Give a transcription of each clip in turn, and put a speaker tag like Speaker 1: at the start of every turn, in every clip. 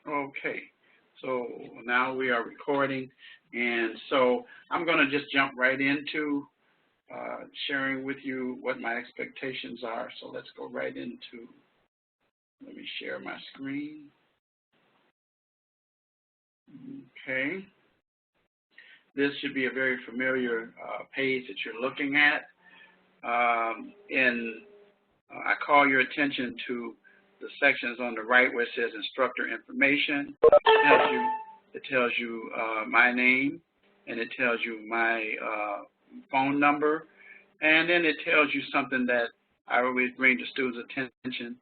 Speaker 1: Okay, so now we are recording, and so I'm going to just jump right into sharing with you what my expectations are. So let's go right into, let me share my screen. Okay, this should be a very familiar page that you're looking at. I call your attention to the sections on the right where it says instructor information. It tells you my name, and it tells you my phone number, and then it tells you something that I always bring to students' attention.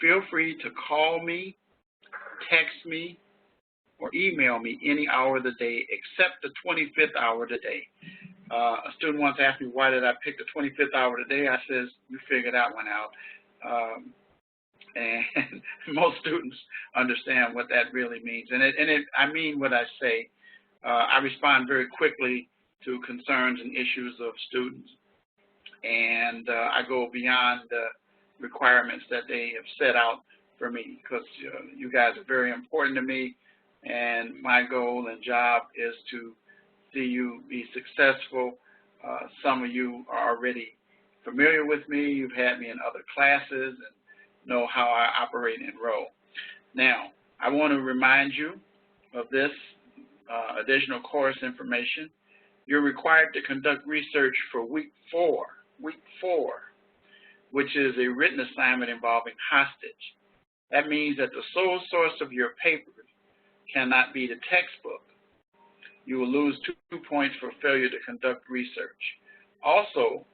Speaker 1: Feel free to call me, text me, or email me any hour of the day except the 25th hour of the day. A student once asked me, why did I pick the 25th hour of the day? I says, you figured that one out. And most students understand what that really means. I mean what I say. I respond very quickly to concerns and issues of students, and I go beyond the requirements that they have set out for me, because you guys are very important to me, and my goal and job is to see you be successful. Some of you are already familiar with me. You've had me in other classes and know how I operate and roll. Now, I want to remind you of this additional course information. You're required to conduct research for week four, which is a written assignment involving hostage. That means that the sole source of your papers cannot be the textbook. You will lose 2 points for failure to conduct research. Also,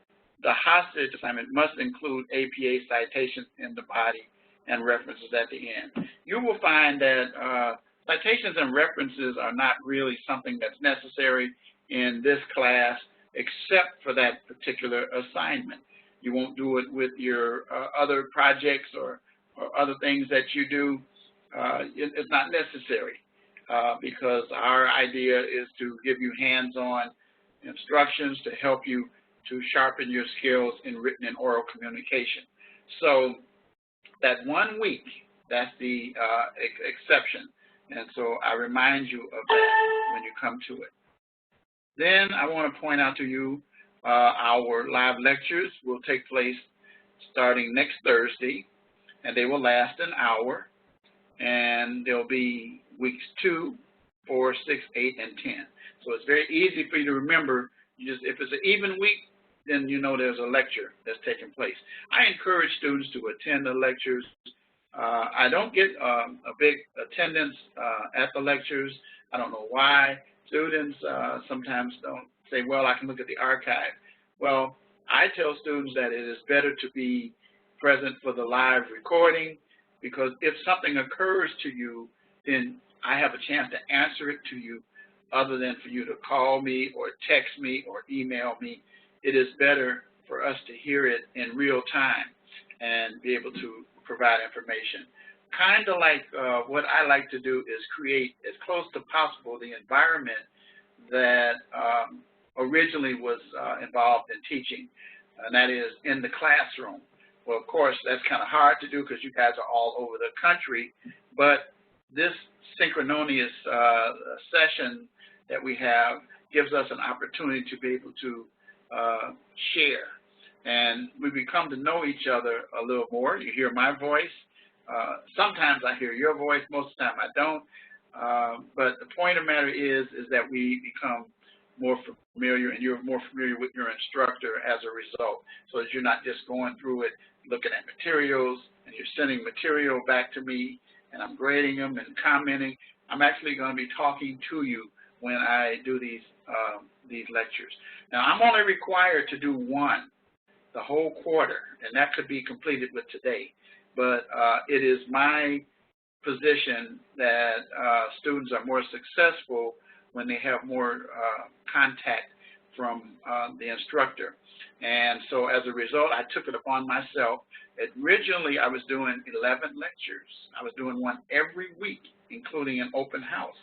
Speaker 1: the hostage assignment must include APA citations in the body and references at the end. You will find that citations and references are not really something that's necessary in this class except for that particular assignment. You won't do it with your other projects or other things that you do. It's not necessary because our idea is to give you hands-on instructions to help you to sharpen your skills in written and oral communication. So that 1 week, that's the exception. And so I remind you of that when you come to it. Then I want to point out to you our live lectures will take place starting next Thursday, and they will last an hour, and they'll be weeks 2, 4, 6, 8, and 10. So it's very easy for you to remember. If it's an even week, then you know there's a lecture that's taking place. I encourage students to attend the lectures. I don't get a big attendance at the lectures. I don't know why. Students sometimes don't say, well, I can look at the archive. Well, I tell students that it is better to be present for the live recording, because if something occurs to you, then I have a chance to answer it to you other than for you to call me or text me or email me. It is better for us to hear it in real time and be able to provide information. Kind of like what I like to do is create as close to possible the environment that originally was involved in teaching, and that is in the classroom. Well, of course, that's kind of hard to do because you guys are all over the country, but this synchronous session that we have gives us an opportunity to be able to share, and we become to know each other a little more. You hear my voice. Sometimes I hear your voice. Most of the time I don't. But the point of the matter is that we become more familiar, and you're more familiar with your instructor as a result, so that you're not just going through it, looking at materials, and you're sending material back to me, and I'm grading them and commenting. I'm actually going to be talking to you when I do these lectures. Now, I'm only required to do one the whole quarter, and that could be completed with today. But it is my position that students are more successful when they have more contact from the instructor. And so as a result, I took it upon myself. Originally, I was doing 11 lectures. I was doing one every week, including an open house.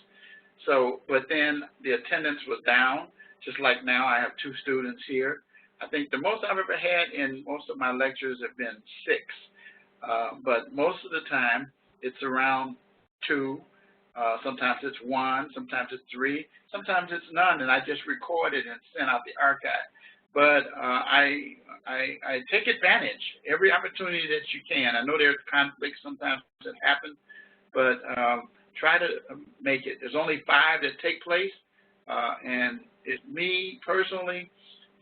Speaker 1: So, but then the attendance was down, just like now I have 2 students here. I think the most I've ever had in most of my lectures have been 6. But most of the time, it's around 2. Sometimes it's 1, sometimes it's 3, sometimes it's none, and I just record it and send out the archive. But I take advantage every opportunity that you can. I know there's conflicts sometimes that happen, but try to make it. There's only 5 that take place, and it's me personally.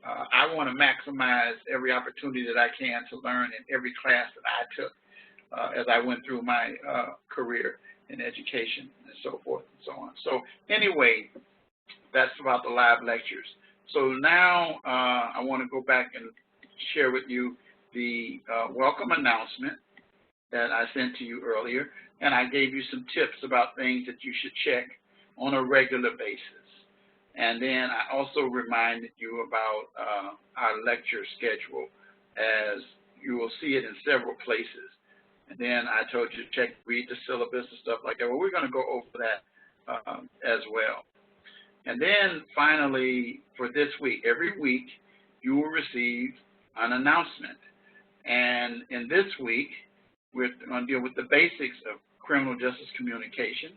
Speaker 1: I want to maximize every opportunity that I can to learn in every class that I took as I went through my career in education and so forth and so on. So anyway, that's about the live lectures. So now I want to go back and share with you the welcome announcement that I sent to you earlier, and I gave you some tips about things that you should check on a regular basis. And then I also reminded you about our lecture schedule, as you will see it in several places. And then I told you to read the syllabus and stuff like that. Well, we're going to go over that as well. And then finally, for this week, every week you will receive an announcement. And in this week, we're going to deal with the basics of criminal justice communication.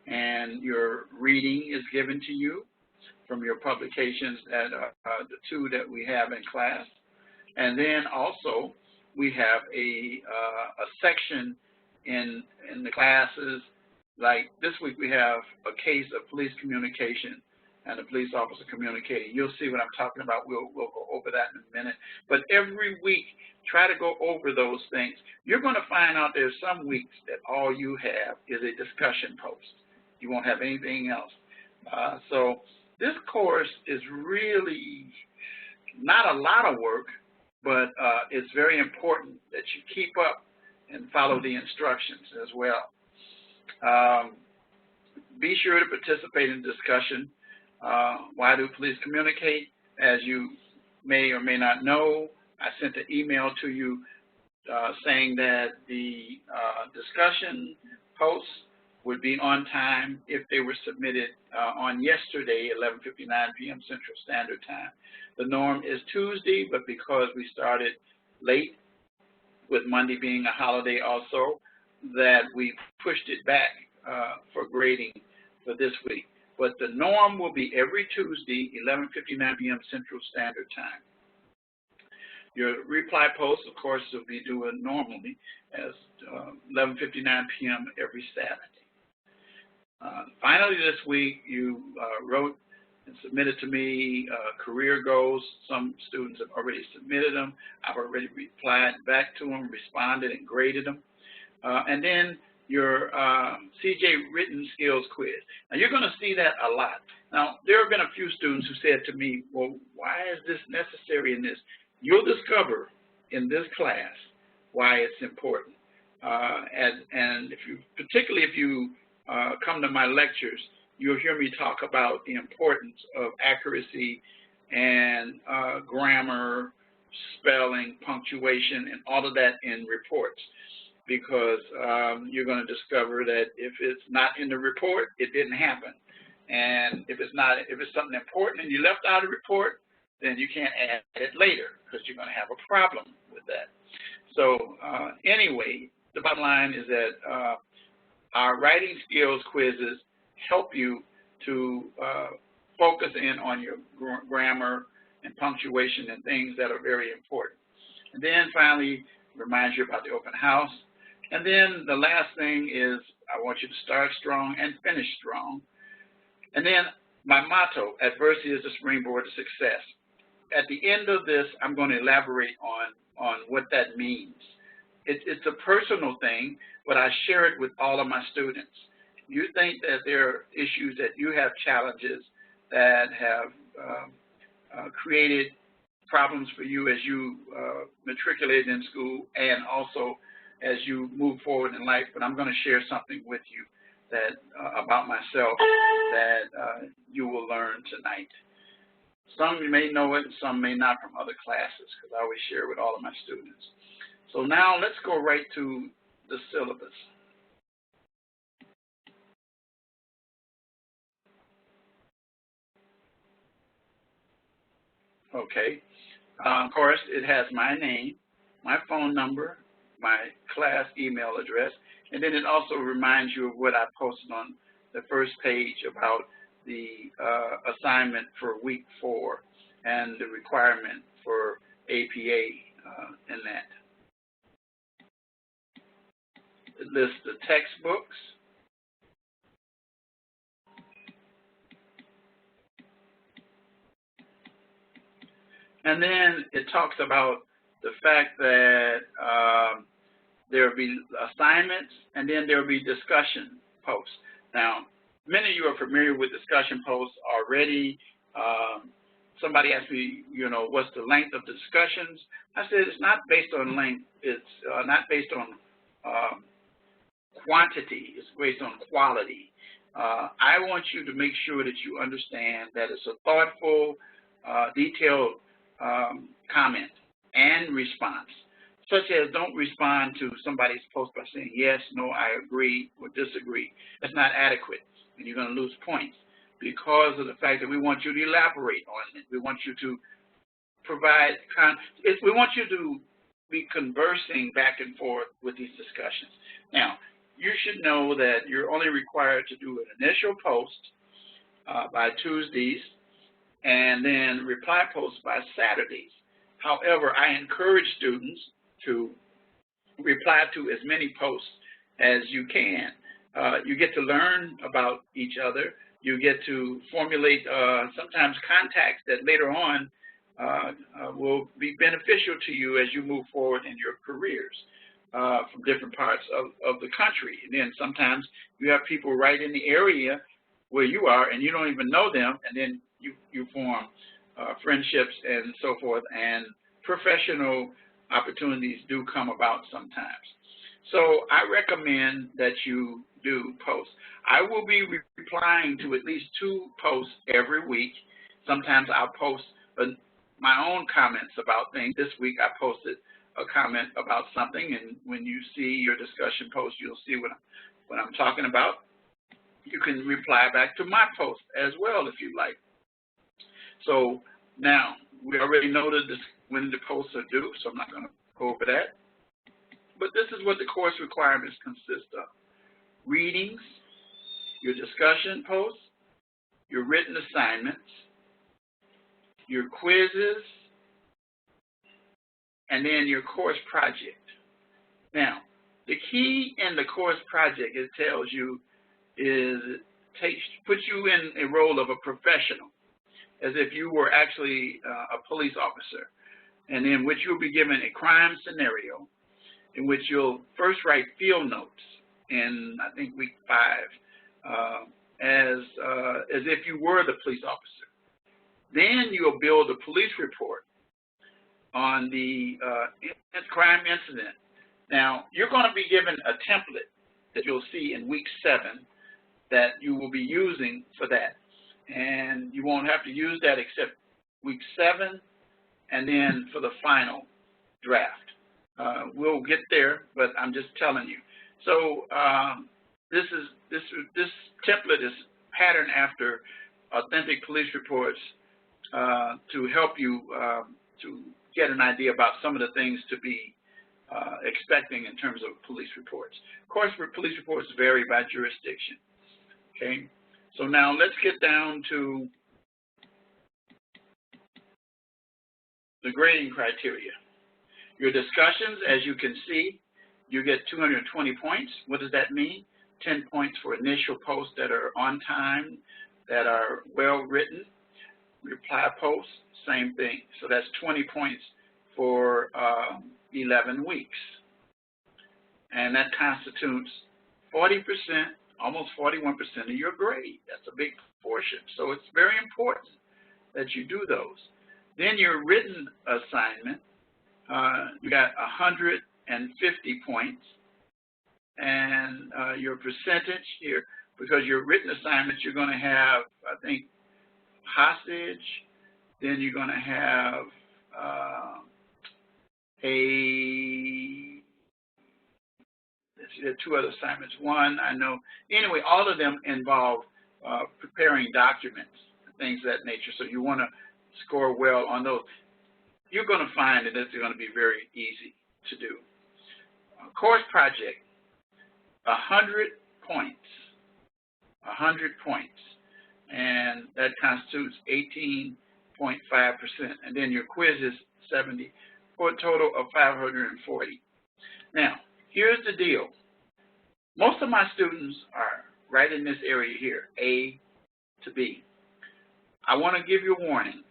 Speaker 1: And your reading is given to you from your publications that are the 2 that we have in class. And then also we have a section in the classes. Like this week we have a case of police communication and a police officer communicating. You'll see what I'm talking about. We'll go over that in a minute. But every week, try to go over those things. You're going to find out there's some weeks that all you have is a discussion post. You won't have anything else. So this course is really not a lot of work, but it's very important that you keep up and follow the instructions as well. Be sure to participate in discussion. Why do police communicate? As you may or may not know, I sent an email to you saying that the discussion posts would be on time if they were submitted on yesterday, 11:59 p.m. Central Standard Time. The norm is Tuesday, but because we started late, with Monday being a holiday also, that we pushed it back for grading for this week. But the norm will be every Tuesday, 11:59 p.m. Central Standard Time. Your reply posts, of course, will be due normally as 11:59 p.m. every Saturday. Finally, this week, you wrote and submitted to me career goals. Some students have already submitted them. I've already replied back to them, responded, and graded them. And then your CJ written skills quiz. Now, you're going to see that a lot. Now, there have been a few students who said to me, well, why is this necessary in this? You'll discover in this class why it's important. And particularly if you come to my lectures, you'll hear me talk about the importance of accuracy and grammar, spelling, punctuation, and all of that in reports. Because you're going to discover that if it's not in the report, it didn't happen. And if it's something important and you left out of the report, then you can't add it later because you're going to have a problem with that. So anyway, the bottom line is that our writing skills quizzes help you to focus in on your grammar and punctuation and things that are very important. And then finally, remind you about the open house. And then the last thing is I want you to start strong and finish strong. And then my motto, adversity is the springboard to success. At the end of this, I'm going to elaborate on what that means. It's a personal thing, but I share it with all of my students. You think that there are issues, that you have challenges that have created problems for you as you matriculated in school and also as you move forward in life, but I'm going to share something with you that about myself that you will learn tonight. Some may know it, some may not from other classes, because I always share with all of my students. So now let's go right to the syllabus. Okay. Of course, it has my name, my phone number, my class email address. And then it also reminds you of what I posted on the first page about the assignment for week 4 and the requirement for APA in that. It lists the textbooks. And then it talks about the fact that there will be assignments, and then there will be discussion posts. Now, many of you are familiar with discussion posts already. Somebody asked me, what's the length of the discussions? I said it's not based on length. It's not based on quantity. It's based on quality. I want you to make sure that you understand that it's a thoughtful, detailed comment and response, such as don't respond to somebody's post by saying yes, no, I agree, or disagree. That's not adequate, and you're going to lose points because of the fact that we want you to elaborate on it. We want you to provide, we want you to be conversing back and forth with these discussions. Now, you should know that you're only required to do an initial post by Tuesdays, and then reply posts by Saturdays. However, I encourage students to reply to as many posts as you can. You get to learn about each other. You get to formulate sometimes contacts that later on will be beneficial to you as you move forward in your careers from different parts of the country. And then sometimes you have people right in the area where you are and you don't even know them, and then you form friendships and so forth, and professional opportunities do come about sometimes. So I recommend that you do posts. I will be replying to at least 2 posts every week. Sometimes I'll post my own comments about things. This week I posted a comment about something, and when you see your discussion post, you'll see what I'm talking about. You can reply back to my post as well if you like. So now, we already noted this, when the posts are due, so I'm not going to go over that. But this is what the course requirements consist of. Readings, your discussion posts, your written assignments, your quizzes, and then your course project. Now, the key in the course project, it tells you, is puts you in a role of a professional, as if you were actually a police officer, and in which you'll be given a crime scenario in which you'll first write field notes in, I think, week 5, as if you were the police officer. Then you'll build a police report on the crime incident. Now, you're going to be given a template that you'll see in week 7 that you will be using for that. And you won't have to use that except week 7 and then for the final draft. We'll get there, but I'm just telling you. So this template is patterned after authentic police reports to help you to get an idea about some of the things to be expecting in terms of police reports. Of course, police reports vary by jurisdiction. Okay, so now let's get down to the grading criteria. Your discussions, as you can see, you get 220 points. What does that mean? 10 points for initial posts that are on time, that are well written. Reply posts, same thing. So that's 20 points for 11 weeks. And that constitutes 40%, almost 41% of your grade. That's a big portion. So it's very important that you do those. Then your written assignment, you got 150 points. And your percentage here, because your written assignments, you're going to have, I think, hostage. Then you're going to have there are 2 other assignments. One, I know. Anyway, all of them involve preparing documents, things of that nature. So you want to score well on those. You're going to find that it's going to be very easy to do. Course project, 100 points. 100 points. And that constitutes 18.5%. And then your quiz is 70, for a total of 540. Now, here's the deal. Most of my students are right in this area here, A to B. I want to give you a warning.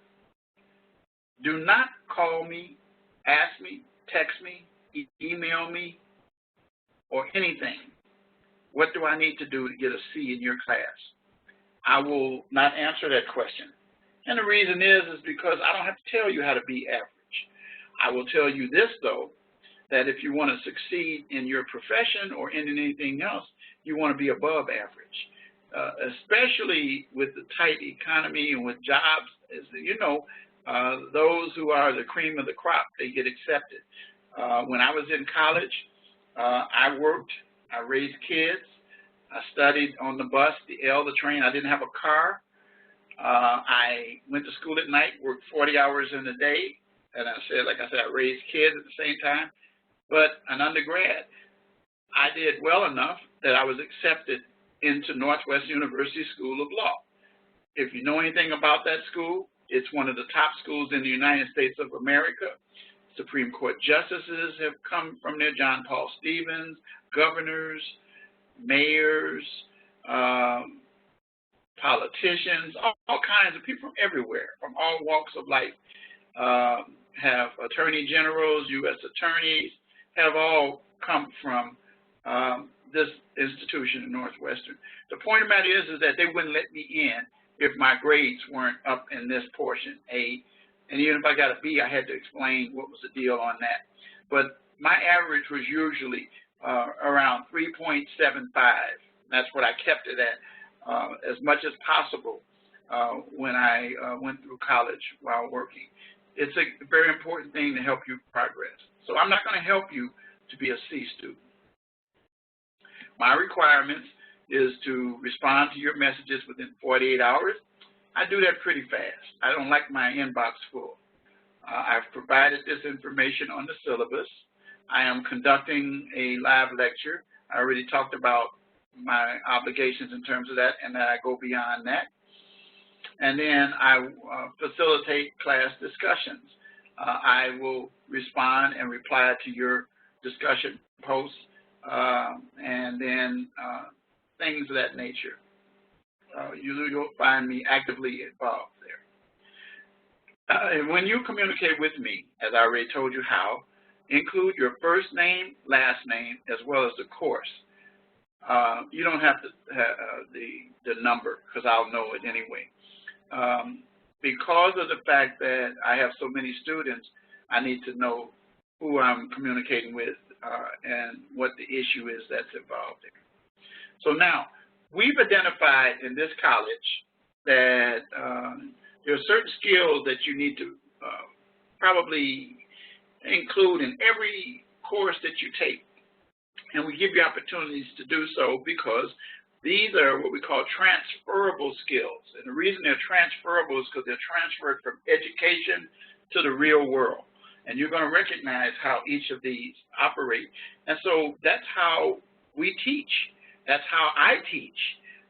Speaker 1: Do not call me, ask me, text me, email me, or anything. What do I need to do to get a C in your class? I will not answer that question. And the reason is because I don't have to tell you how to be average. I will tell you this, though, that if you want to succeed in your profession or in anything else, you want to be above average, especially with the tight economy and with jobs. As you know, those who are the cream of the crop, they get accepted. When I was in college, I worked, I raised kids, I studied on the bus, the L, the train. I didn't have a car. I went to school at night, worked 40 hours in a day, and like I said, I raised kids at the same time. But an undergrad, I did well enough that I was accepted into Northwestern University School of Law. If you know anything about that school, it's one of the top schools in the United States of America. Supreme Court justices have come from there, John Paul Stevens, governors, mayors, politicians, all kinds of people from everywhere, from all walks of life. Have attorney generals, U.S. attorneys, have all come from this institution in Northwestern. The point of the matter is that they wouldn't let me in if my grades weren't up in this portion, A. And even if I got a B, I had to explain what was the deal on that. But my average was usually around 3.75. That's what I kept it at as much as possible when I went through college while working. It's a very important thing to help you progress. So I'm not going to help you to be a C student. My requirements is to respond to your messages within 48 hours. I do that pretty fast. I don't like my inbox full. I've provided this information on the syllabus. I am conducting a live lecture. I already talked about my obligations in terms of that, and that I go beyond that. And then I facilitate class discussions. I will respond and reply to your discussion posts and then things of that nature. You'll find me actively involved there. And when you communicate with me, as I already told you how, include your first name, last name, as well as the course. You don't have to have the number, because I'll know it anyway. Because of the fact that I have so many students, I need to know who I'm communicating with and what the issue is that's involved there. So now, we've identified in this college that there are certain skills that you need to probably include in every course that you take. And we give you opportunities to do so because these are what we call transferable skills. And the reason they're transferable is because they're transferred from education to the real world. And you're going to recognize how each of these operate. And so that's how we teach. That's how I teach.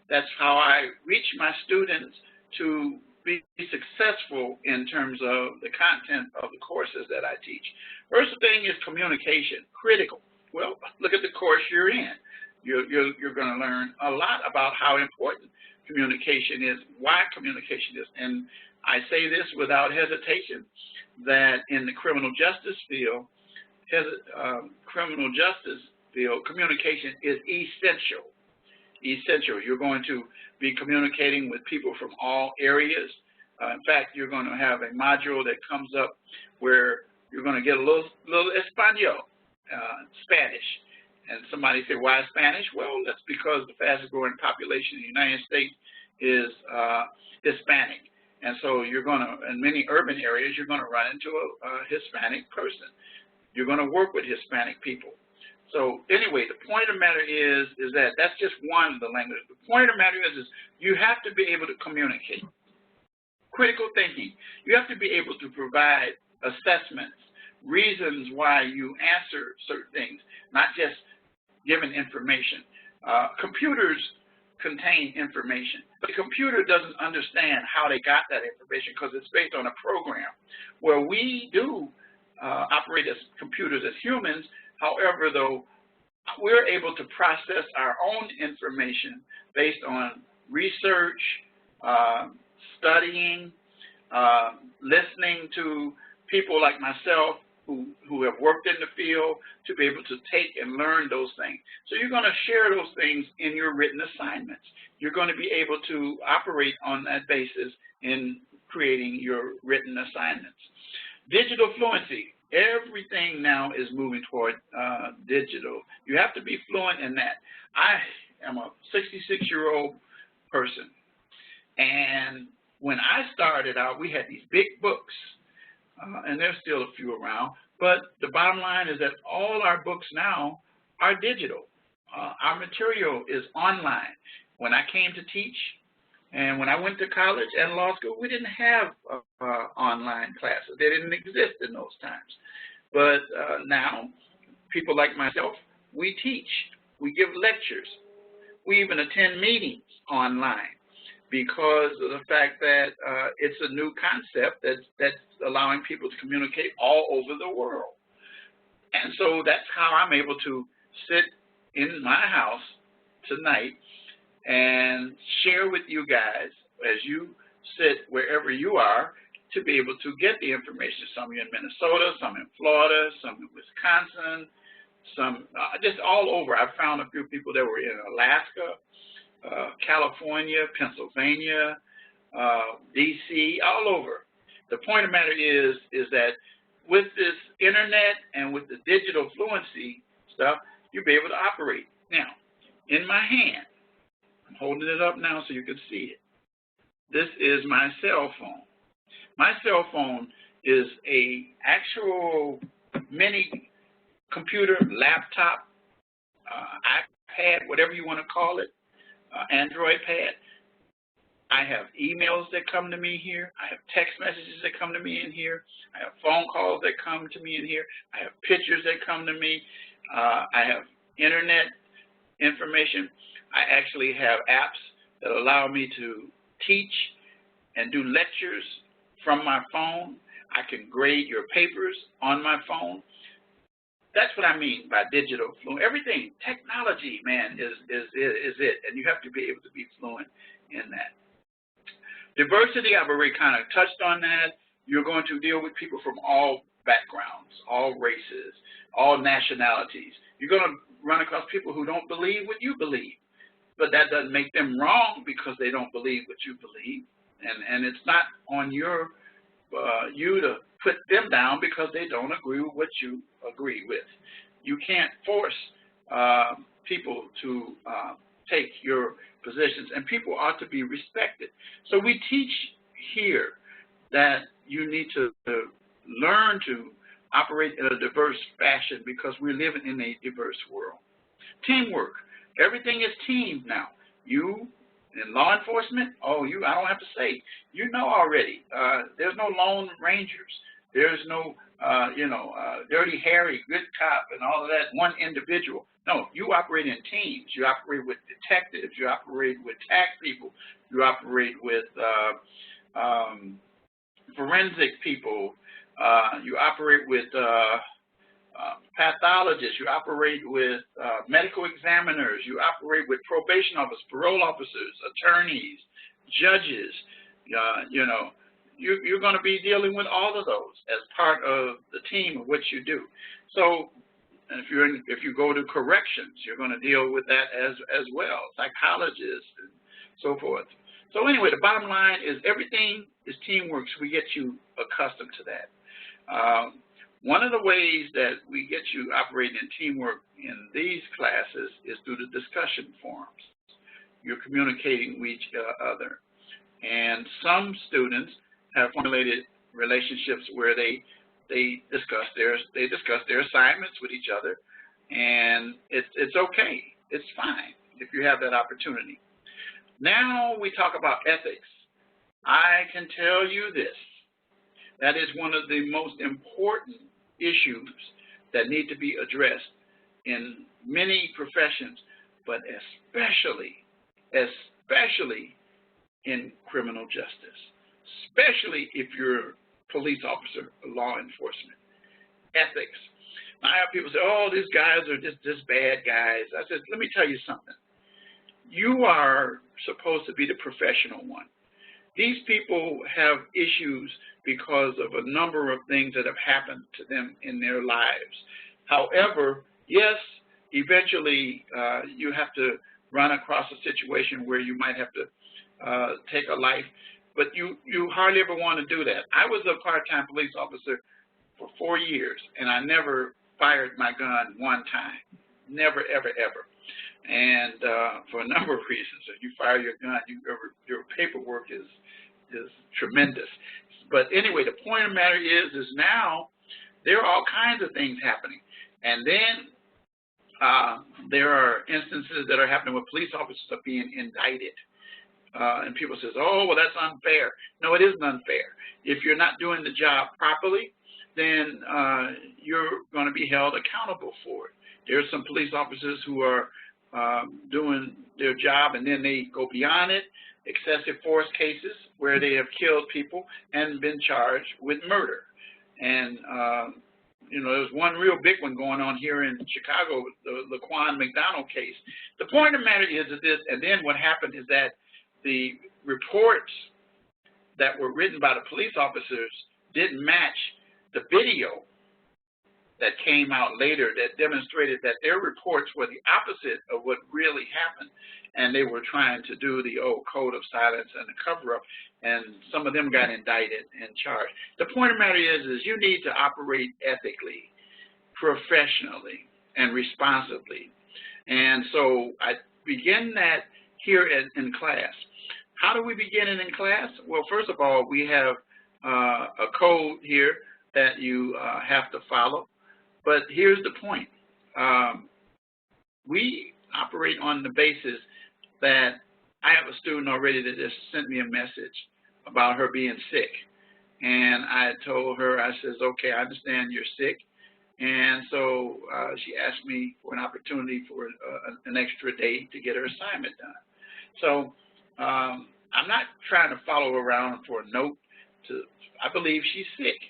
Speaker 1: That's how I reach my students to be successful in terms of the content of the courses that I teach. First thing is communication, critical. Well, look at the course you're in. You're going to learn a lot about how important communication is, why communication is. And I say this without hesitation, that in the criminal justice field, communication is essential. Essential. You're going to be communicating with people from all areas. In fact, you're going to have a module that comes up where you're going to get a little Espanol, Spanish. And somebody said, why Spanish? Well, that's because the fastest growing population in the United States is Hispanic. And so you're going to, in many urban areas, you're going to run into a Hispanic person. You're going to work with Hispanic people. So anyway, the point of the matter is that that's just one of the languages. The point of the matter is you have to be able to communicate. Critical thinking. You have to be able to provide assessments reasons why you answer certain things, not just giving information. Computers contain information, but the computer doesn't understand how they got that information because it's based on a program. Where we do operate as computers as humans, however, though, we're able to process our own information based on research, studying, listening to people like myself who have worked in the field to be able to take and learn those things. So you're going to share those things in your written assignments. You're going to be able to operate on that basis in creating your written assignments. Digital fluency. Everything now is moving toward digital. You have to be fluent in that. I am a 66-year-old person, and when I started out, we had these big books, and there's still a few around, but the bottom line is that all our books now are digital. Our material is online. When I came to teach, and when I went to college and law school, we didn't have online classes. They didn't exist in those times. But now, people like myself, we teach, we give lectures, we even attend meetings online because of the fact that it's a new concept that's allowing people to communicate all over the world. And so that's how I'm able to sit in my house tonight and share with you guys as you sit wherever you are to be able to get the information. Some are in Minnesota, some in Florida, some in Wisconsin, some just all over. I found a few people that were in Alaska, California, Pennsylvania, DC, all over. The point of the matter is that with this internet and with the digital fluency stuff, you'll be able to operate. Now, in my hand, I'm holding it up now so you can see it. This is my cell phone. My cell phone is a actual mini computer, laptop, iPad, whatever you want to call it, Android pad. I have emails that come to me here. I have text messages that come to me in here. I have phone calls that come to me in here. I have pictures that come to me. I have internet information. I actually have apps that allow me to teach and do lectures from my phone. I can grade your papers on my phone. That's what I mean by digital fluent. Everything, technology, man, is it, and you have to be able to be fluent in that. Diversity, I've already kind of touched on that. You're going to deal with people from all backgrounds, all races, all nationalities. You're going to run across people who don't believe what you believe, but that doesn't make them wrong because they don't believe what you believe, and it's not on you to put them down because they don't agree with what you agree with. You can't force people to take your positions, and people ought to be respected. So we teach here that you need to learn to operate in a diverse fashion because we're living in a diverse world. Teamwork. Everything is team now. You in law enforcement, I don't have to say, you know already. There's no lone rangers. There's no, dirty Harry, good cop, and all of that, one individual. No, you operate in teams. You operate with detectives. You operate with tax people. You operate with forensic people. You operate with pathologists. You operate with medical examiners. You operate with probation officers, parole officers, attorneys, judges. You're going to be dealing with all of those as part of the team of what you do. So if you go to corrections, you're going to deal with that as well, psychologists and so forth. So anyway, the bottom line is everything is teamwork, so we get you accustomed to that. One of the ways that we get you operating in teamwork in these classes is through the discussion forums. You're communicating with each other. And some students have formulated relationships where they discuss their assignments with each other, and it's okay. It's fine if you have that opportunity. Now we talk about ethics. I can tell you this. That is one of the most important issues that need to be addressed in many professions, but especially in criminal justice, especially if you're a police officer or law enforcement. Ethics. Now, I have people say, oh, these guys are just bad guys. I said, let me tell you something. You are supposed to be the professional one. These people have issues because of a number of things that have happened to them in their lives. However, yes, eventually you have to run across a situation where you might have to take a life, but you hardly ever want to do that. I was a part-time police officer for 4 years, and I never fired my gun one time. Never, ever, ever. And for a number of reasons. If you fire your gun, your paperwork is tremendous. But anyway, the point of the matter is now there are all kinds of things happening. And then there are instances that are happening where police officers are being indicted. And people say, oh, well, that's unfair. No, it isn't unfair. If you're not doing the job properly, then you're going to be held accountable for it. There are some police officers who are doing their job and then they go beyond it, excessive force cases where they have killed people and been charged with murder. And, you know, there's one real big one going on here in Chicago, the Laquan McDonald case. The point of the matter is this, and then what happened is that the reports that were written by the police officers didn't match the video that came out later that demonstrated that their reports were the opposite of what really happened. And they were trying to do the old code of silence and the cover-up, and some of them got indicted and charged. The point of the matter is you need to operate ethically, professionally, and responsibly. And so I begin that here in class. How do we begin it in class? Well, first of all, we have a code here that you have to follow. But here's the point. We operate on the basis that I have a student already that just sent me a message about her being sick. And I told her, I says, okay, I understand you're sick. And so she asked me for an opportunity for an extra day to get her assignment done. So I'm not trying to follow her around for a note. I believe she's sick.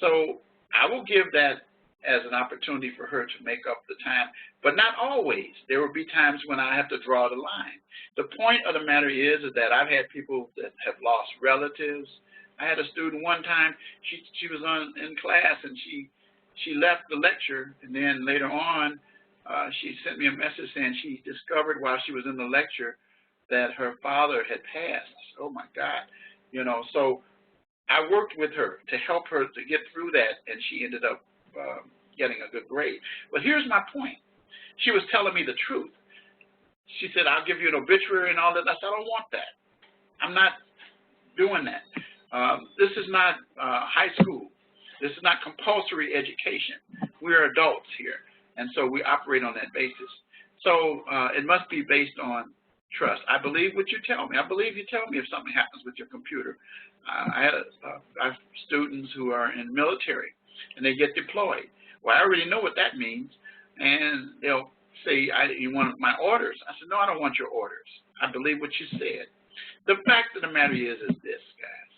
Speaker 1: So I will give that as an opportunity for her to make up the time, but not always. There will be times when I have to draw the line. The point of the matter is that I've had people that have lost relatives. I had a student one time, she was in class and she left the lecture, and then later on she sent me a message saying she discovered while she was in the lecture that her father had passed. Oh my God, you know, so I worked with her to help her to get through that, and she ended up getting a good grade. But here's my point. She was telling me the truth. She said, I'll give you an obituary and all that. I said, I don't want that. I'm not doing that. This is not high school. This is not compulsory education. We're adults here, and so we operate on that basis. So it must be based on trust. I believe what you tell me. I believe you tell me if something happens with your computer. I have students who are in the military, and they get deployed. Well, I already know what that means, and they'll say, you want my orders? I said, no, I don't want your orders. I believe what you said. The fact of the matter is this, guys.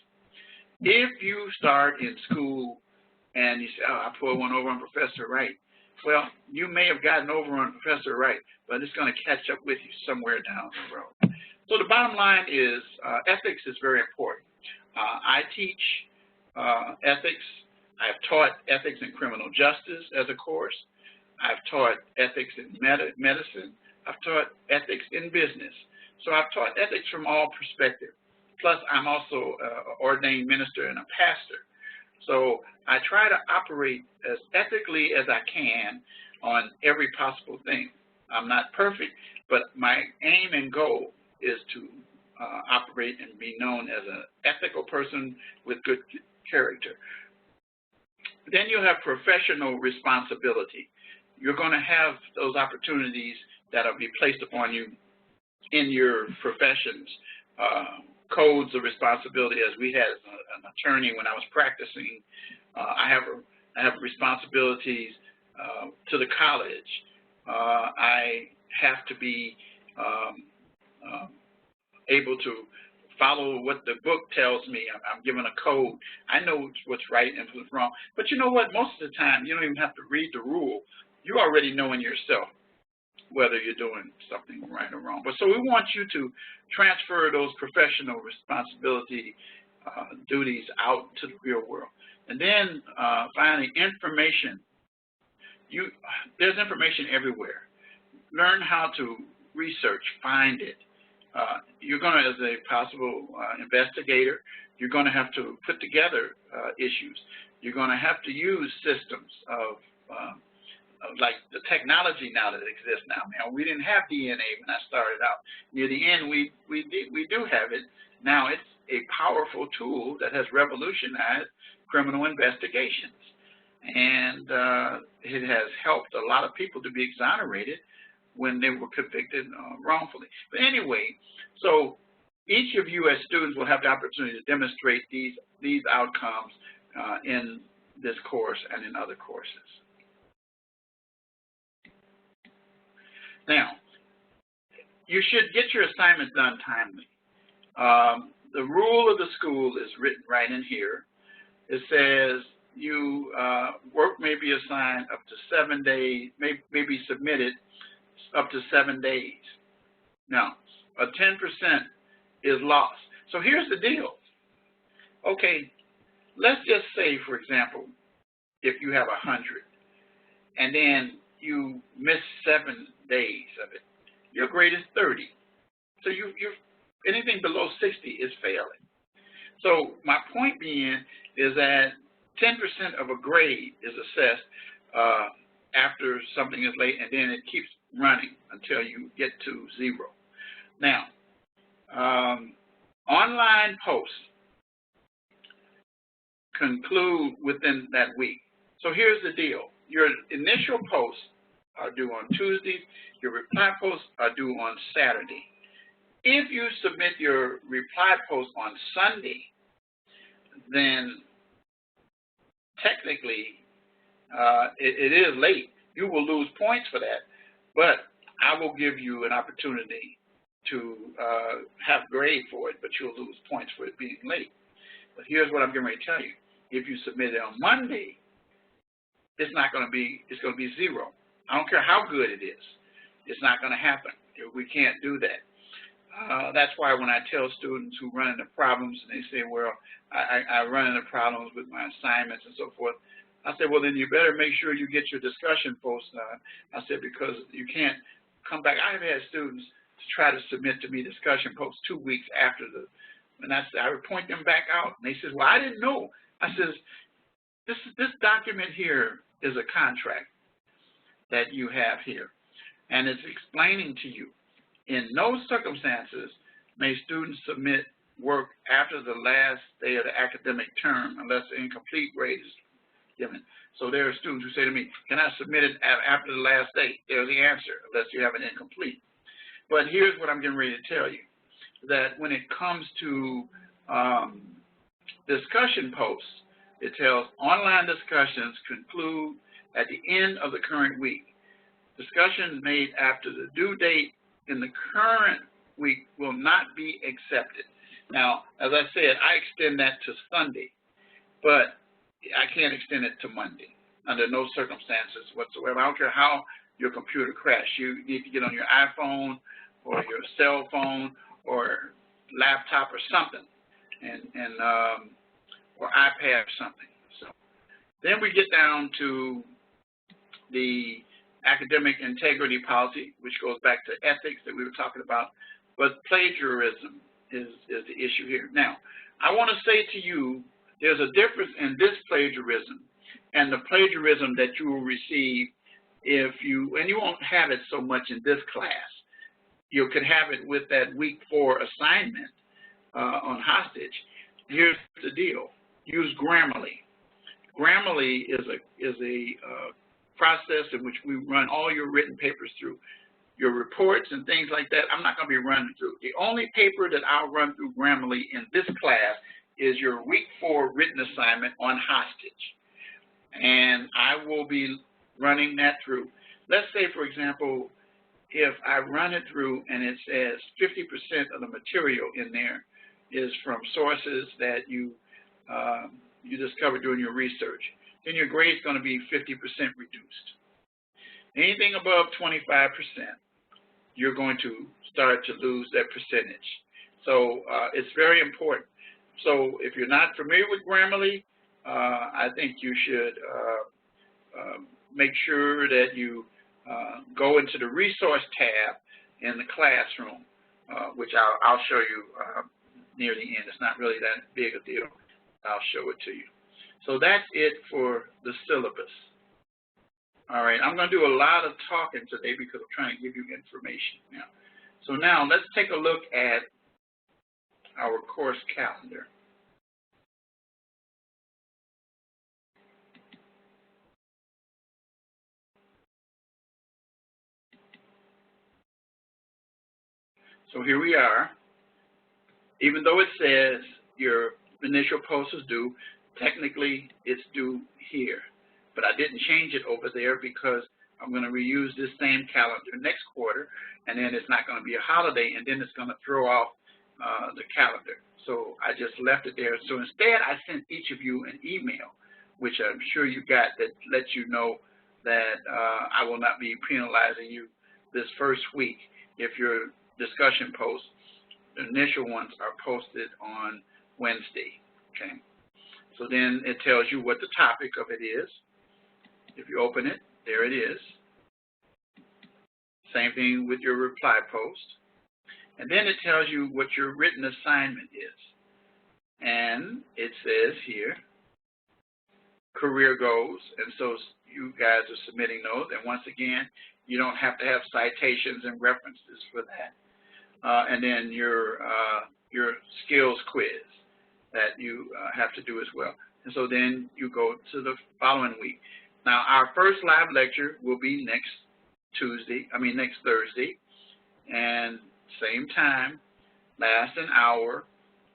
Speaker 1: If you start in school and you say, oh, I pulled one over on Professor Wright, well, you may have gotten over on Professor Wright, but it's going to catch up with you somewhere down the road. So the bottom line is ethics is very important. I teach ethics. I've taught ethics in criminal justice as a course. I've taught ethics in medicine. I've taught ethics in business. So I've taught ethics from all perspectives. Plus, I'm also an ordained minister and a pastor. So I try to operate as ethically as I can on every possible thing. I'm not perfect, but my aim and goal is to operate and be known as an ethical person with good character. Then you have professional responsibility. You're going to have those opportunities that will be placed upon you in your professions. Codes of responsibility, as we had as an attorney when I was practicing. I have I have responsibilities to the college. I have to be able to follow what the book tells me. I'm given a code. I know what's right and what's wrong. But you know what? Most of the time, you don't even have to read the rule. You already know in yourself whether you're doing something right or wrong. But so we want you to transfer those professional responsibility duties out to the real world. And then finally, information. There's information everywhere. Learn how to research, find it. You're going to, as a possible investigator, you're going to have to put together issues. You're going to have to use systems of like the technology now that exists now. Now, we didn't have DNA when I started out. Near the end, we do have it. Now it's a powerful tool that has revolutionized criminal investigations. And it has helped a lot of people to be exonerated when they were convicted wrongfully. But anyway, so each of you as students will have the opportunity to demonstrate these outcomes in this course and in other courses. Now, you should get your assignment done timely. The rule of the school is written right in here. It says you work may be assigned up to 7 days, may be submitted up to 7 days. Now, a 10% is lost. So here's the deal. Okay, let's just say, for example, if you have 100, and then you miss 7 days of it, your grade is 30. So you're anything below 60 is failing. So my point being is that 10% of a grade is assessed after something is late, and then it keeps running until you get to 0. Now, online posts conclude within that week. So here's the deal. Your initial posts are due on Tuesdays. Your reply posts are due on Saturday. If you submit your reply post on Sunday, then technically it is late. You will lose points for that, but I will give you an opportunity to have grade for it, but you'll lose points for it being late. But here's what I'm getting ready to tell you. If you submit it on Monday, it's going to be 0. I don't care how good it is. It's not going to happen. We can't do that. That's why when I tell students who run into problems and they say, well, I run into problems with my assignments and so forth, I said, well, then you better make sure you get your discussion posts done. I said, because you can't come back. I've had students to try to submit to me discussion posts 2 weeks after and I would point them back out. And they said, well, I didn't know. I said, this document here is a contract that you have here. And it's explaining to you, in no circumstances may students submit work after the last day of the academic term unless an incomplete grade is given. So there are students who say to me, can I submit it after the last date? There's the answer, unless you have an incomplete. But here's what I'm getting ready to tell you, that when it comes to discussion posts, it tells online discussions conclude at the end of the current week. Discussions made after the due date in the current week will not be accepted. Now, as I said, I extend that to Sunday, but I can't extend it to Monday under no circumstances whatsoever. I don't care how your computer crashed. You need to get on your iPhone or your cell phone or laptop or something, or iPad or something. So then we get down to the academic integrity policy, which goes back to ethics that we were talking about, but plagiarism is the issue here. Now, I want to say to you, there's a difference in this plagiarism and the plagiarism that you will receive if and you won't have it so much in this class. You could have it with that week 4 assignment on hostage. Here's the deal. Use Grammarly. Grammarly is a process in which we run all your written papers through. Your reports and things like that, I'm not going to be running through. The only paper that I'll run through Grammarly in this class is your week 4 written assignment on hostage. and I will be running that through. Let's say, for example, if I run it through and it says 50% of the material in there is from sources that you discovered during your research, then your grade is going to be 50% reduced. Anything above 25%, you're going to start to lose that percentage. So it's very important. So if you're not familiar with Grammarly, I think you should make sure that you go into the resource tab in the classroom, which I'll show you near the end. It's not really that big a deal. I'll show it to you. So that's it for the syllabus. All right, I'm going to do a lot of talking today because I'm trying to give you information now. So now let's take a look at our course calendar. So here we are. Even though it says your initial post is due, technically it's due here. But I didn't change it over there because I'm going to reuse this same calendar next quarter, and then it's not going to be a holiday, and then it's going to throw off the calendar. So I just left it there. So instead, I sent each of you an email, which I'm sure you got, that lets you know that I will not be penalizing you this first week if your discussion posts, the initial ones, are posted on Wednesday. Okay. So then it tells you what the topic of it is. If you open it, there it is. Same thing with your reply post. And then it tells you what your written assignment is. And it says here, career goals. And so you guys are submitting those. And once again, you don't have to have citations and references for that. And then your skills quiz that you have to do as well. And so then you go to the following week. Now, our first live lecture will be next Thursday, and same time, last an hour,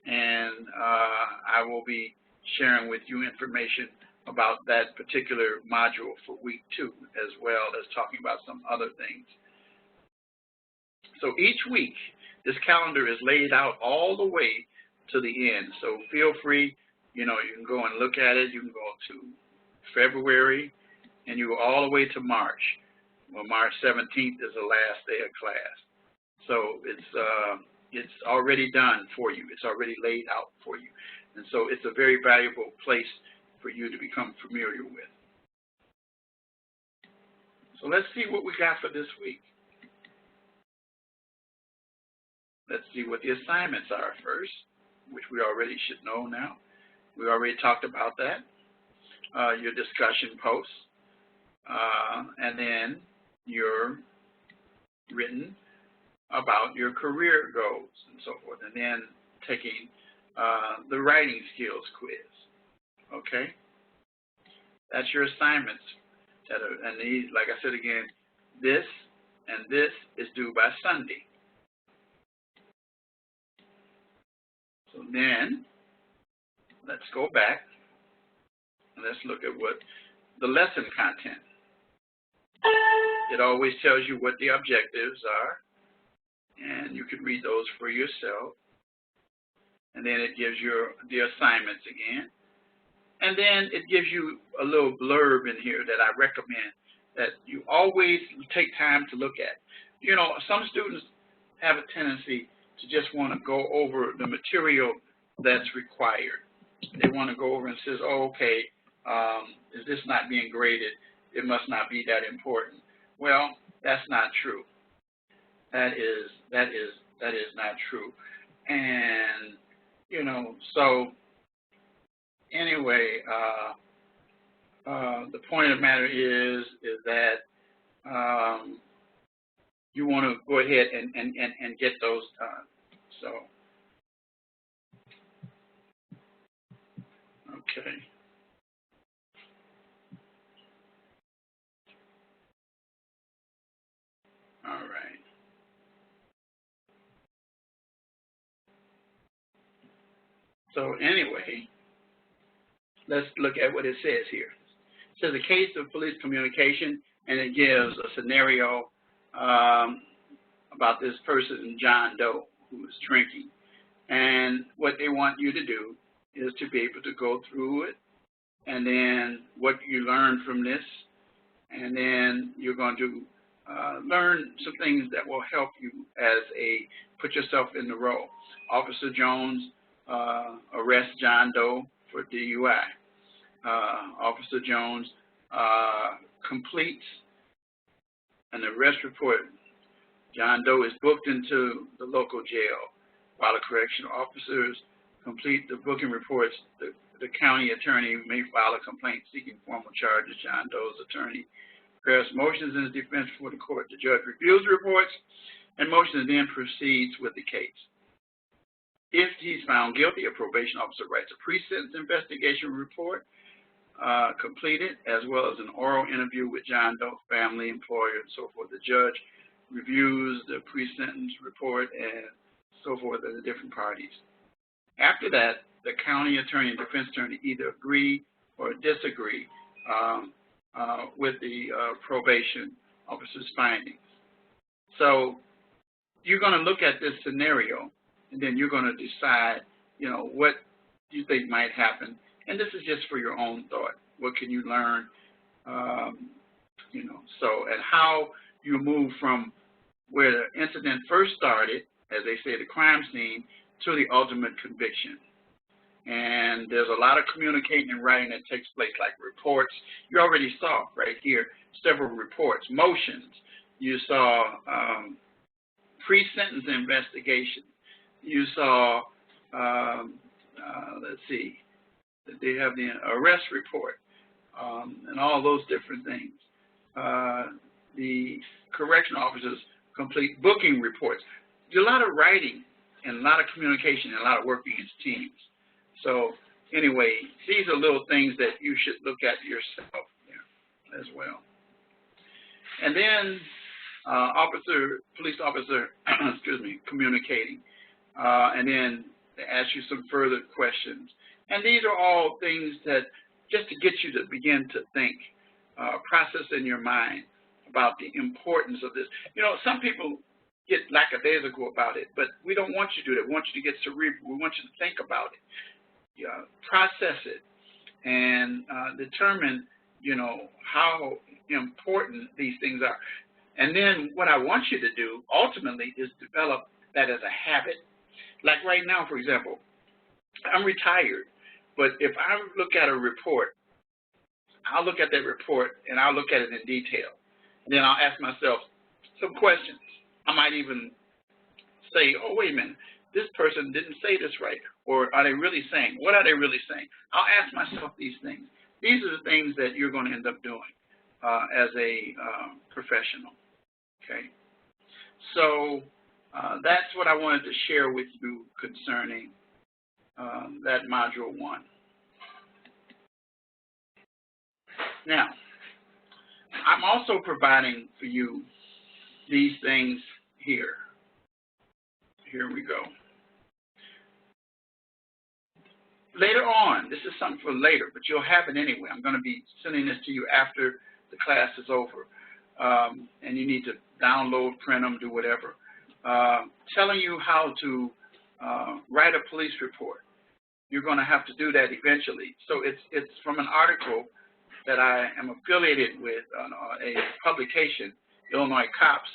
Speaker 1: and I will be sharing with you information about that particular module for week 2, as well as talking about some other things. So each week, this calendar is laid out all the way to the end. So feel free, you can go and look at it. You can go to February, and you go all the way to March. Well, March 17th is the last day of class. So it's already done for you. It's already laid out for you. And so it's a very valuable place for you to become familiar with. So let's see what we got for this week. Let's see what the assignments are first, which we already should know now. We already talked about that. Your discussion posts. And then your written about your career goals and so forth, and then taking the writing skills quiz. Okay, that's your assignments. And these, like I said again, this and this is due by Sunday. So then let's go back and let's look at what the lesson content. It always tells you what the objectives are, and you can read those for yourself. And then it gives you the assignments again. And then it gives you a little blurb in here that I recommend that you always take time to look at. Some students have a tendency to just want to go over the material that's required. They want to go over and says, oh, okay, is this not being graded? It must not be that important. Well, that's not true. That is not true. And so anyway, the point of the matter is that you want to go ahead and get those done. So okay. All right. So anyway, let's look at what it says here. It says a case of police communication, and it gives a scenario about this person, John Doe, who is drinking. And what they want you to do is to be able to go through it, and then what you learn from this, and then you're going to learn some things that will help you as put yourself in the role. Officer Jones arrests John Doe for DUI. Officer Jones completes an arrest report. John Doe is booked into the local jail. While the correctional officers complete the booking reports, the county attorney may file a complaint seeking formal charges. John Doe's attorney prepares motions in his defense before the court. The judge reviews the reports and motions, and then proceeds with the case. If he's found guilty, a probation officer writes a pre-sentence investigation report completed, as well as an oral interview with John Doe's family, employer, and so forth. The judge reviews the pre-sentence report and so forth of the different parties. After that, the county attorney and defense attorney either agree or disagree with the probation officer's findings. So you're going to look at this scenario, and then you're going to decide, what you think might happen. And this is just for your own thought. What can you learn, and how you move from where the incident first started, as they say, the crime scene, to the ultimate conviction. And there's a lot of communicating and writing that takes place, like reports. You already saw right here several reports, motions. You saw pre-sentence investigation. You saw, let's see, they have the arrest report and all those different things. The correctional officers complete booking reports. There's a lot of writing and a lot of communication and a lot of working as teams. So anyway, these are little things that you should look at yourself as well. And then police officer, communicating. And then they ask you some further questions. And these are all things that just to get you to begin to think, process in your mind about the importance of this. Some people get lackadaisical about it, but we don't want you to do that. We want you to get cerebral. We want you to think about it, process it, and determine, how important these things are. And then what I want you to do ultimately is develop that as a habit. Like right now, for example, I'm retired, but if I look at a report, I'll look at that report and I'll look at it in detail. And then I'll ask myself some questions. I might even say, oh, wait a minute, this person didn't say this right. Or are they really saying? What are they really saying? I'll ask myself these things. These are the things that you're going to end up doing as a professional. Okay? So that's what I wanted to share with you concerning that Module 1. Now, I'm also providing for you these things here. Here we go. Later on, this is something for later, but you'll have it anyway. I'm going to be sending this to you after the class is over. And you need to download, print them, do whatever. Telling you how to write a police report. You're going to have to do that eventually. So it's from an article that I am affiliated with, a publication, Illinois Cops,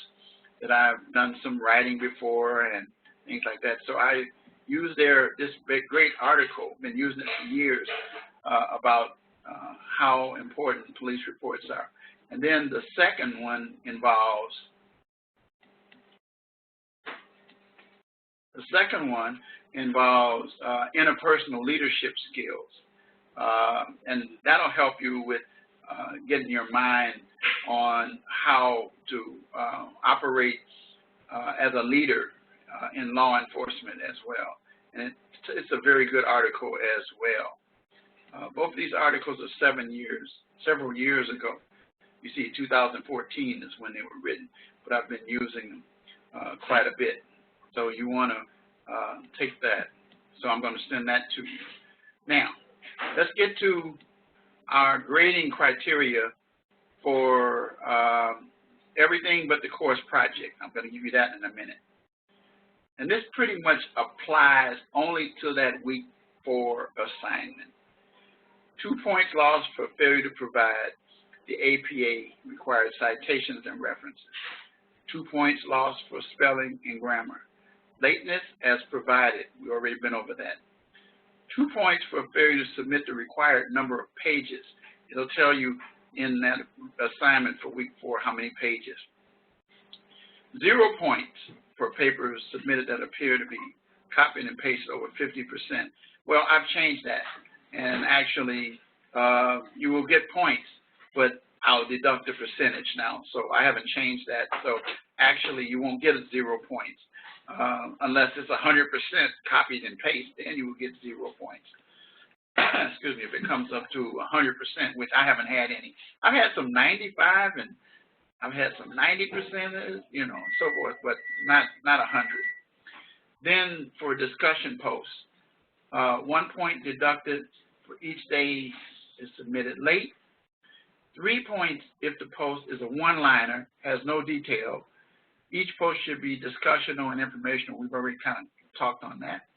Speaker 1: that I've done some writing before and things like that. So I use this great article, been using it for years, about how important police reports are. And then the second one involves, interpersonal leadership skills. And that'll help you with getting your mind on how to operate as a leader in law enforcement as well. And it's a very good article as well. Both of these articles are several years ago. You see, 2014 is when they were written, but I've been using them quite a bit. So you want to take that. So I'm going to send that to you. Now, let's get to our grading criteria for everything but the course project. I'm going to give you that in a minute. And this pretty much applies only to that week 4 assignment. 2 points lost for failure to provide the APA required citations and references. 2 points lost for spelling and grammar. Lateness as provided, we've already been over that. 2 points for failure to submit the required number of pages. It'll tell you in that assignment for week 4 how many pages. 0 points for papers submitted that appear to be copied and pasted over 50%. Well, I've changed that, and actually you will get points, but I'll deduct the percentage now. So I haven't changed that. So actually you won't get 0 points unless it's 100% copied and pasted, then you will get 0 points. Excuse me, if it comes up to 100%, which I haven't had any. I've had some 95 and I've had some 90%, you know, and so forth, but not 100. Then for discussion posts, 1 point deducted for each day is submitted late. 3 points if the post is a one-liner, has no detail. Each post should be discussional and informational. We've already kind of talked on that.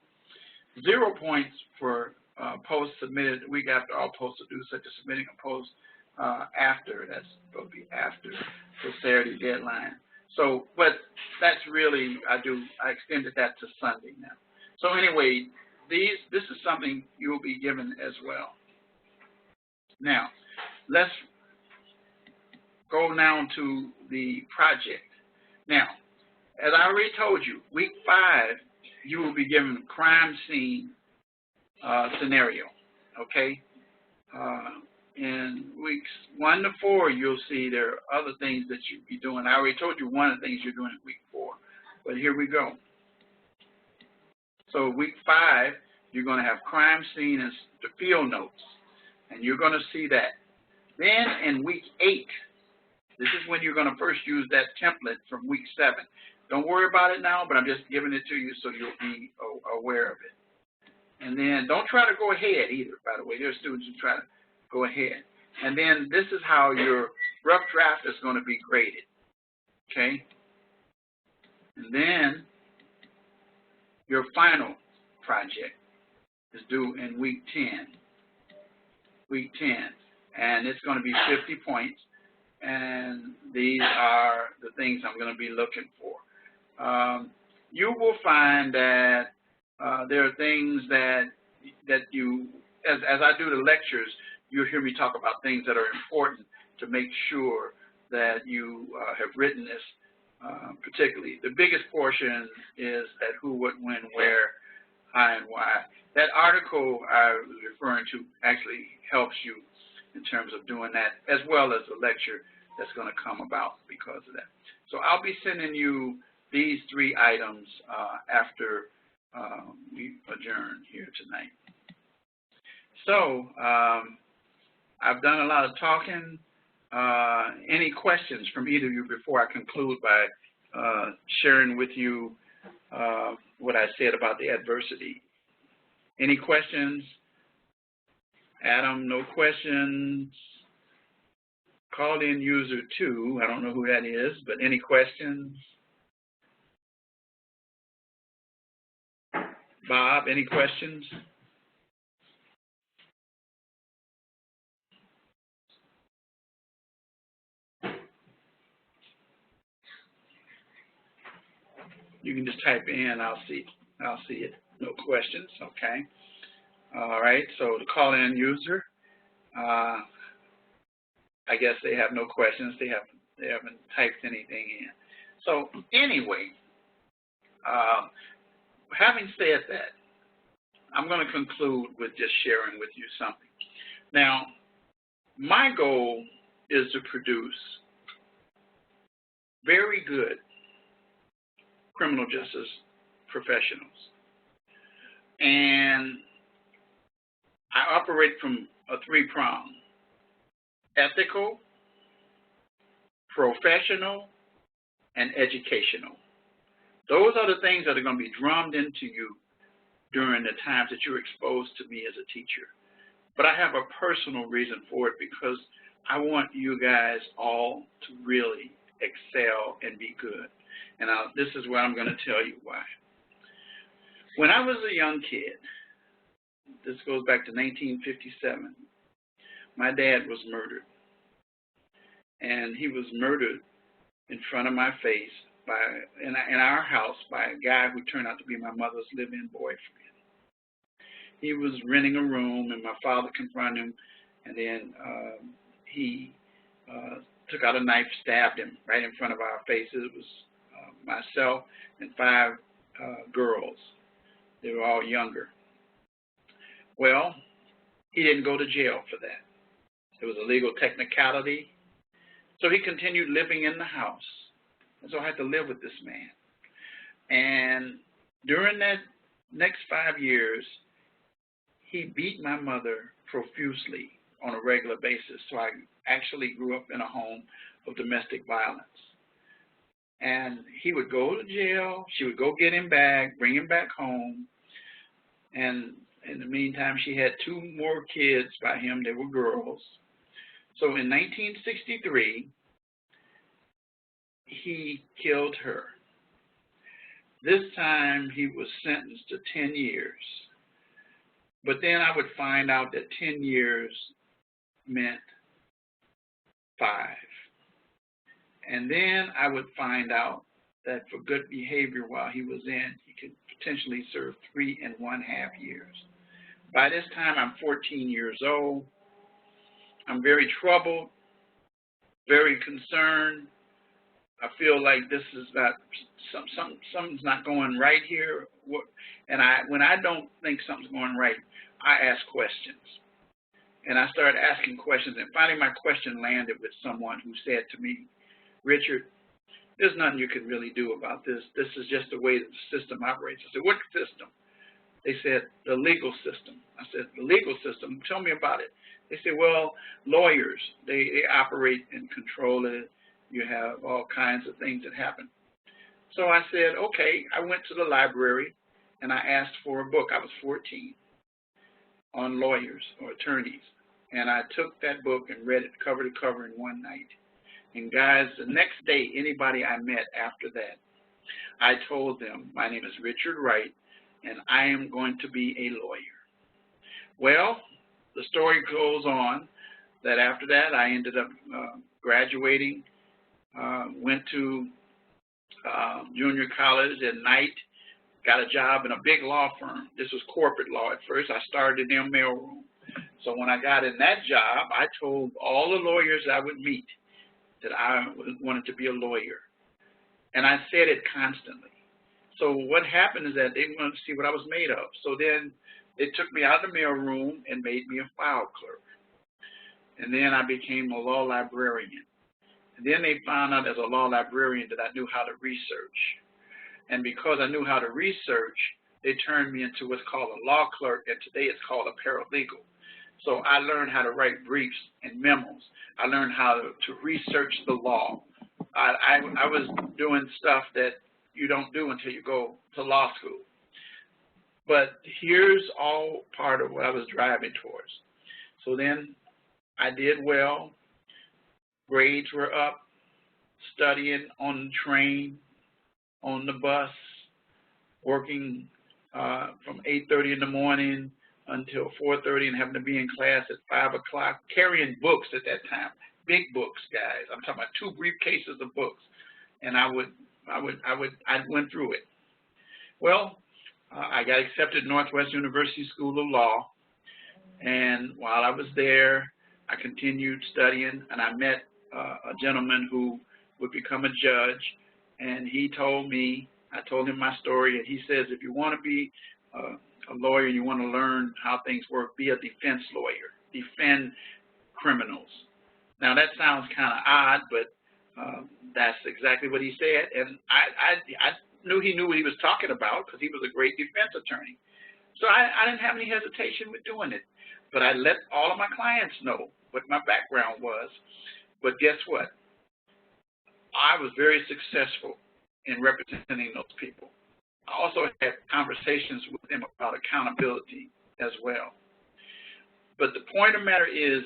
Speaker 1: 0 points for posts submitted the week after all posts are due, such as submitting a post after, that's supposed to be after the Saturday deadline. So, but that's really, I extended that to Sunday now. So anyway, this is something you will be given as well. Now, let's go now to the project. Now, as I already told you, week 5, you will be given a crime scene scenario, okay? In weeks 1 to 4, you'll see there are other things that you'll be doing. I already told you one of the things you're doing in week 4, but here we go. So week 5, you're going to have crime scene and the field notes, and you're going to see that. Then in week 8, this is when you're going to first use that template from week 7. Don't worry about it now, but I'm just giving it to you so you'll be aware of it. And then don't try to go ahead either, by the way. There are students who try to go ahead. And then this is how your rough draft is going to be graded, okay? And then your final project is due in week 10. Week 10. And it's going to be 50 points. And these are the things I'm going to be looking for. You will find that there are things that you, as I do the lectures, you'll hear me talk about things that are important to make sure that you have written this particularly. The biggest portion is that who, what, when, where, how, and why. That article I was referring to actually helps you in terms of doing that, as well as the lecture that's going to come about because of that. So I'll be sending you these 3 items after we adjourn here tonight. So I've done a lot of talking. Any questions from either of you before I conclude by sharing with you what I said about the adversity? Any questions? Adam, no questions. Called in user 2, I don't know who that is, but any questions? Bob, any questions? You can just type in, I'll see it. No questions, okay. All right, so the call-in user, I guess they have no questions. They haven't typed anything in. So anyway, having said that, I'm going to conclude with just sharing with you something. Now, my goal is to produce very good criminal justice professionals. And I operate from a 3-prong: ethical, professional, and educational. Those are the things that are going to be drummed into you during the times that you're exposed to me as a teacher. But I have a personal reason for it because I want you guys all to really excel and be good. And this is what I'm going to tell you why. When I was a young kid, this goes back to 1957, my dad was murdered. And he was murdered in front of my face in our house by a guy who turned out to be my mother's live-in boyfriend. He was renting a room, and my father confronted him, and then he took out a knife, stabbed him right in front of our faces. It was myself and 5 girls. They were all younger. Well, he didn't go to jail for that. It was a legal technicality. So he continued living in the house. And so I had to live with this man. And during that next 5 years, he beat my mother profusely on a regular basis. So I actually grew up in a home of domestic violence. And he would go to jail. She would go get him back, bring him back home. And in the meantime, she had 2 more kids by him. They were girls. So in 1963, he killed her. This time, he was sentenced to 10 years. But then I would find out that 10 years meant 5. And then I would find out that for good behavior while he was in, he could potentially serve 3.5 years. By this time, I'm 14 years old. I'm very troubled, very concerned. I feel like this is not something's not going right here. And when I don't think something's going right, I ask questions. And I started asking questions, and finally my question landed with someone who said to me, "Richard, there's nothing you can really do about this. This is just the way that the system operates." I said, "What system?" They said, "The legal system." I said, "The legal system? Tell me about it." They said, "Well, lawyers, they operate and control it. You have all kinds of things that happen." So I said, okay. I went to the library, and I asked for a book. I was 14, on lawyers or attorneys. And I took that book and read it cover to cover in one night. And guys, the next day, anybody I met after that, I told them, "My name is Richard Wright, and I am going to be a lawyer." Well, the story goes on that after that, I ended up graduating, went to junior college at night, got a job in a big law firm. This was corporate law at first. I started in their mailroom. So when I got in that job, I told all the lawyers I would meet that I wanted to be a lawyer. And I said it constantly. So what happened is that they wanted to see what I was made of. So then they took me out of the mailroom and made me a file clerk. And then I became a law librarian. And then they found out as a law librarian that I knew how to research. And because I knew how to research, they turned me into what's called a law clerk, and today it's called a paralegal. So I learned how to write briefs and memos. I learned how to research the law. I was doing stuff that you don't do until you go to law school. But here's all part of what I was driving towards. So then I did well. Grades were up, studying on the train, on the bus, working from 8:30 in the morning until 4:30 and having to be in class at 5 o'clock, carrying books at that time, big books, guys. I'm talking about 2 briefcases of books, and I went through it. Well, I got accepted to Northwest University School of Law, and while I was there, I continued studying, and I met a gentleman who would become a judge, and he told me, I told him my story, and he says, if you want to be a lawyer, you want to learn how things work, be a defense lawyer, defend criminals. Now that sounds kind of odd, but that's exactly what he said, and I knew he knew what he was talking about because he was a great defense attorney. So I didn't have any hesitation with doing it, but I let all of my clients know what my background was. But guess what? I was very successful in representing those people. I also had conversations with them about accountability as well. But the point of the matter is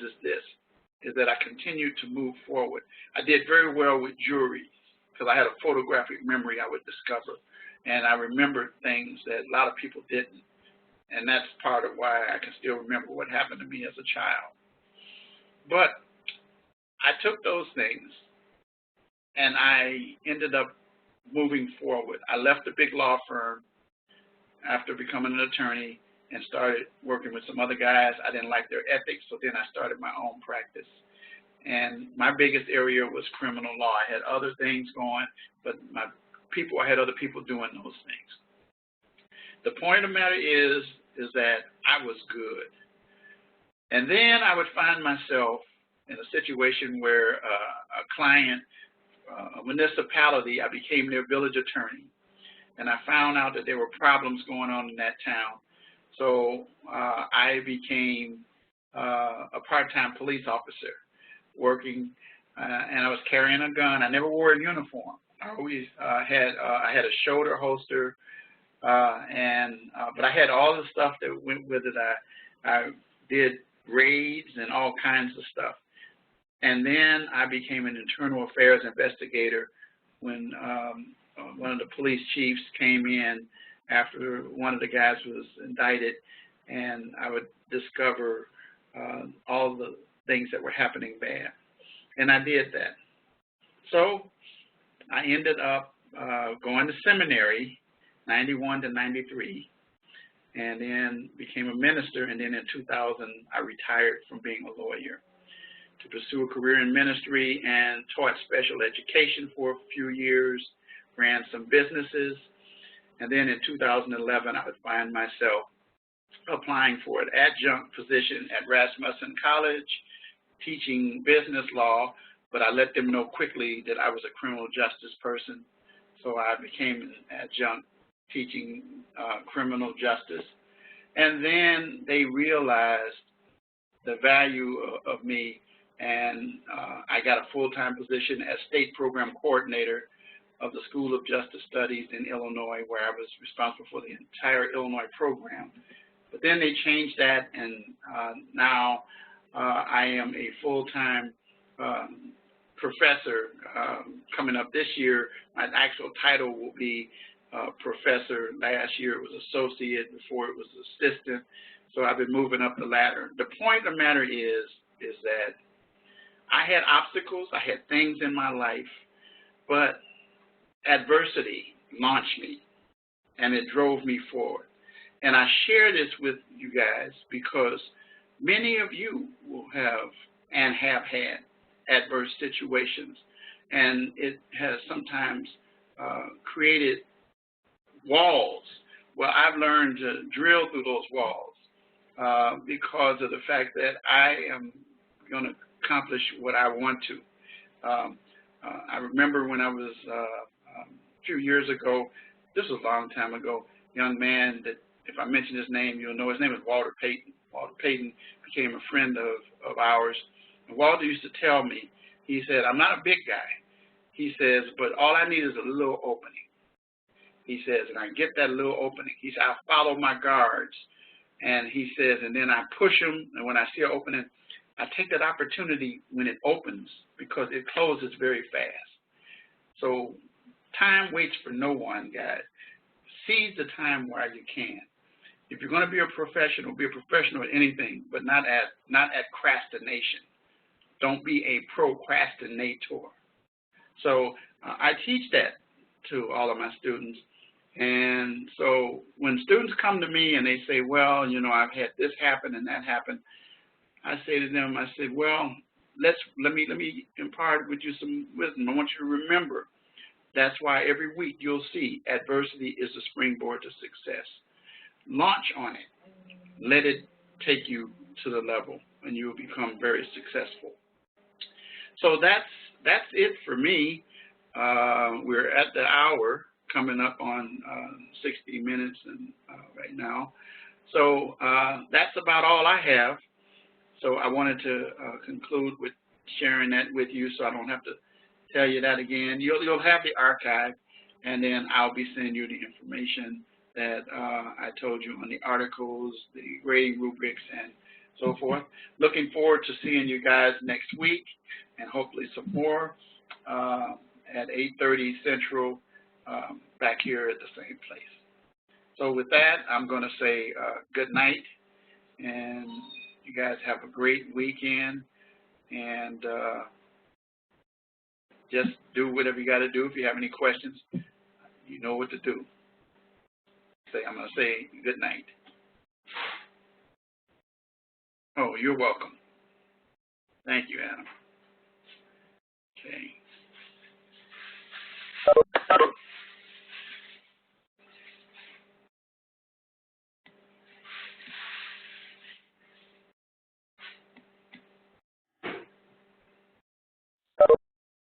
Speaker 1: that I continued to move forward. I did very well with juries because I had a photographic memory I would discover. And I remembered things that a lot of people didn't. And that's part of why I can still remember what happened to me as a child. But I took those things and I ended up moving forward. I left a big law firm after becoming an attorney and started working with some other guys. I didn't like their ethics, so then I started my own practice. And my biggest area was criminal law. I had other things going, but I had other people doing those things. The point of the matter is that I was good. And then I would find myself in a situation where a client, a municipality, I became their village attorney. And I found out that there were problems going on in that town. So I became a part-time police officer working, and I was carrying a gun. I never wore a uniform. I always had a shoulder holster, but I had all the stuff that went with it. I did raids and all kinds of stuff. And then I became an internal affairs investigator when one of the police chiefs came in after one of the guys was indicted, and I would discover all the things that were happening bad. And I did that. So I ended up going to seminary, 91 to 93, and then became a minister, and then in 2000 I retired from being a lawyer to pursue a career in ministry and taught special education for a few years, ran some businesses, and then in 2011 I would find myself applying for an adjunct position at Rasmussen College, teaching business law, but I let them know quickly that I was a criminal justice person, so I became an adjunct teaching criminal justice. And then they realized the value of me, and I got a full-time position as state program coordinator of the School of Justice Studies in Illinois, where I was responsible for the entire Illinois program. But then they changed that, and now I am a full-time professor. Coming up this year, my actual title will be professor. Last year it was associate, before it was assistant. So I've been moving up the ladder. The point of the matter is that I had obstacles, I had things in my life, but adversity launched me, and it drove me forward. And I share this with you guys because many of you will have and have had adverse situations, and it has sometimes created walls. Well, I've learned to drill through those walls because of the fact that I am going to accomplish what I want to. I remember when I was a few years ago, this was a long time ago, a young man that, if I mention his name, you'll know his name is Walter Payton. Walter Payton became a friend of ours. And Walter used to tell me, he said, I'm not a big guy. He says, but all I need is a little opening. He says, and I get that little opening. He said, I follow my guards. And he says, and then I push them, and when I see an opening, I take that opportunity when it opens because it closes very fast. So time waits for no one, guys. Seize the time while you can. If you're going to be a professional at anything, but not at crastination. Don't be a procrastinator. So I teach that to all of my students. And so when students come to me and they say, well, you know, I've had this happen and that happen, I say to them, I said, well, let me impart with you some wisdom. I want you to remember that's why every week you'll see adversity is a springboard to success. Launch on it. Let it take you to the level, and you will become very successful. So that's it for me. We're at the hour, coming up on 60 minutes and right now. So that's about all I have. So I wanted to conclude with sharing that with you, so I don't have to tell you that again. You'll have the archive, and then I'll be sending you the information that I told you on the articles, the grading rubrics, and so forth. Looking forward to seeing you guys next week, and hopefully some more at 8:30 Central back here at the same place. So with that, I'm going to say good night, and you guys have a great weekend, and just do whatever you got to do. If you have any questions, you know what to do. I'm going to say good night. Oh, you're welcome. Thank you, Adam. Okay.